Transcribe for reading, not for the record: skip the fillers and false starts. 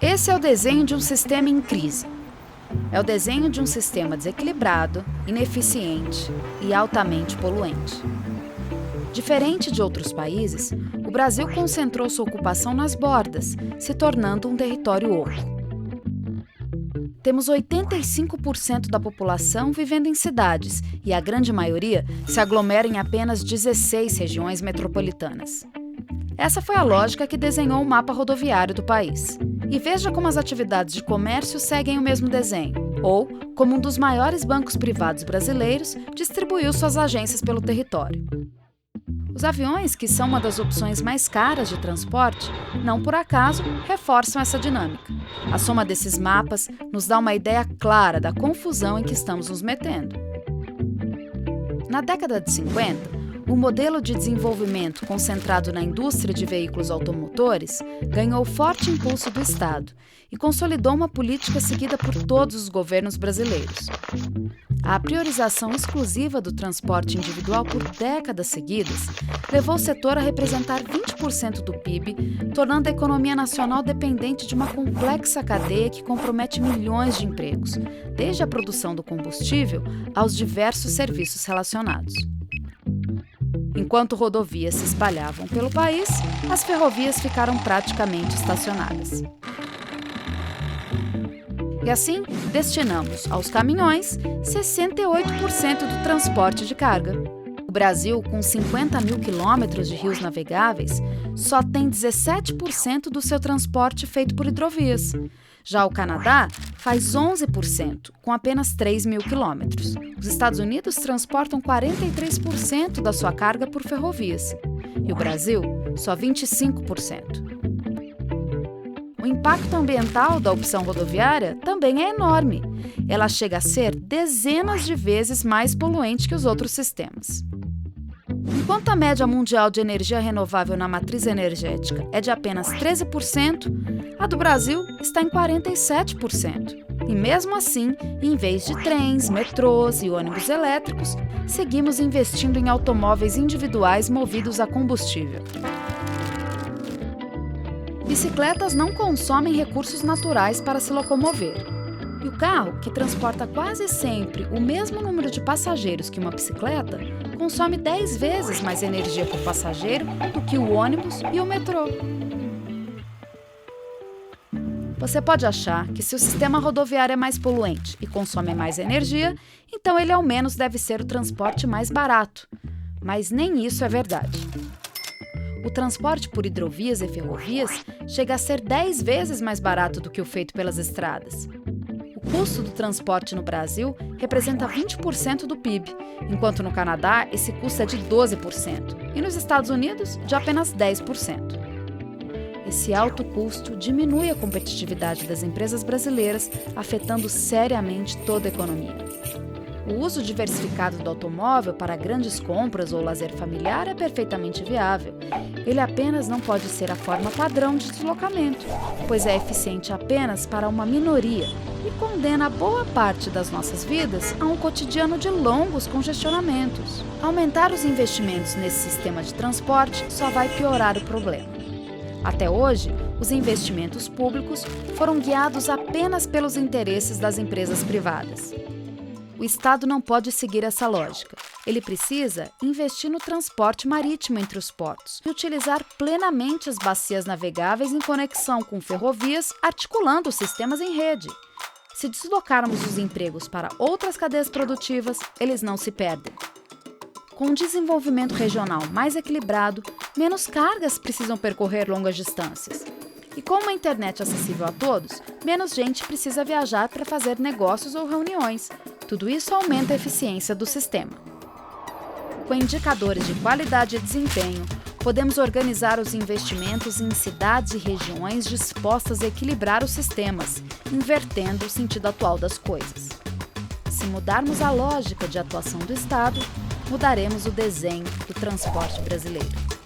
Esse é o desenho de um sistema em crise. É o desenho de um sistema desequilibrado, ineficiente e altamente poluente. Diferente de outros países, o Brasil concentrou sua ocupação nas bordas, se tornando um território oco. Temos 85% da população vivendo em cidades e a grande maioria se aglomera em apenas 16 regiões metropolitanas. Essa foi a lógica que desenhou o mapa rodoviário do país. E veja como as atividades de comércio seguem o mesmo desenho, ou como um dos maiores bancos privados brasileiros distribuiu suas agências pelo território. Os aviões, que são uma das opções mais caras de transporte, não por acaso reforçam essa dinâmica. A soma desses mapas nos dá uma ideia clara da confusão em que estamos nos metendo. Na década de 50, o modelo de desenvolvimento concentrado na indústria de veículos automotores ganhou forte impulso do Estado e consolidou uma política seguida por todos os governos brasileiros. A priorização exclusiva do transporte individual por décadas seguidas levou o setor a representar 20% do PIB, tornando a economia nacional dependente de uma complexa cadeia que compromete milhões de empregos, desde a produção do combustível aos diversos serviços relacionados. Enquanto rodovias se espalhavam pelo país, as ferrovias ficaram praticamente estacionadas. E assim, destinamos aos caminhões 68% do transporte de carga. O Brasil, com 50 mil quilômetros de rios navegáveis, só tem 17% do seu transporte feito por hidrovias. Já o Canadá faz 11%, com apenas 3 mil quilômetros. Os Estados Unidos transportam 43% da sua carga por ferrovias. E o Brasil, só 25%. O impacto ambiental da opção rodoviária também é enorme. Ela chega a ser dezenas de vezes mais poluente que os outros sistemas. Enquanto a média mundial de energia renovável na matriz energética é de apenas 13%, a do Brasil está em 47%. E mesmo assim, em vez de trens, metrôs e ônibus elétricos, seguimos investindo em automóveis individuais movidos a combustível. Bicicletas não consomem recursos naturais para se locomover. E o carro, que transporta quase sempre o mesmo número de passageiros que uma bicicleta, consome 10 vezes mais energia por passageiro do que o ônibus e o metrô. Você pode achar que se o sistema rodoviário é mais poluente e consome mais energia, então ele ao menos deve ser o transporte mais barato. Mas nem isso é verdade. O transporte por hidrovias e ferrovias chega a ser 10 vezes mais barato do que o feito pelas estradas. O custo do transporte no Brasil representa 20% do PIB, enquanto no Canadá esse custo é de 12% e nos Estados Unidos de apenas 10%. Esse alto custo diminui a competitividade das empresas brasileiras, afetando seriamente toda a economia. O uso diversificado do automóvel para grandes compras ou lazer familiar é perfeitamente viável. Ele apenas não pode ser a forma padrão de deslocamento, pois é eficiente apenas para uma minoria e condena boa parte das nossas vidas a um cotidiano de longos congestionamentos. Aumentar os investimentos nesse sistema de transporte só vai piorar o problema. Até hoje, os investimentos públicos foram guiados apenas pelos interesses das empresas privadas. O Estado não pode seguir essa lógica. Ele precisa investir no transporte marítimo entre os portos e utilizar plenamente as bacias navegáveis em conexão com ferrovias, articulando os sistemas em rede. Se deslocarmos os empregos para outras cadeias produtivas, eles não se perdem. Com um desenvolvimento regional mais equilibrado, menos cargas precisam percorrer longas distâncias. E com uma internet acessível a todos, menos gente precisa viajar para fazer negócios ou reuniões. Tudo isso aumenta a eficiência do sistema. Com indicadores de qualidade e desempenho, podemos organizar os investimentos em cidades e regiões dispostas a equilibrar os sistemas, invertendo o sentido atual das coisas. Se mudarmos a lógica de atuação do Estado, mudaremos o desenho do transporte brasileiro.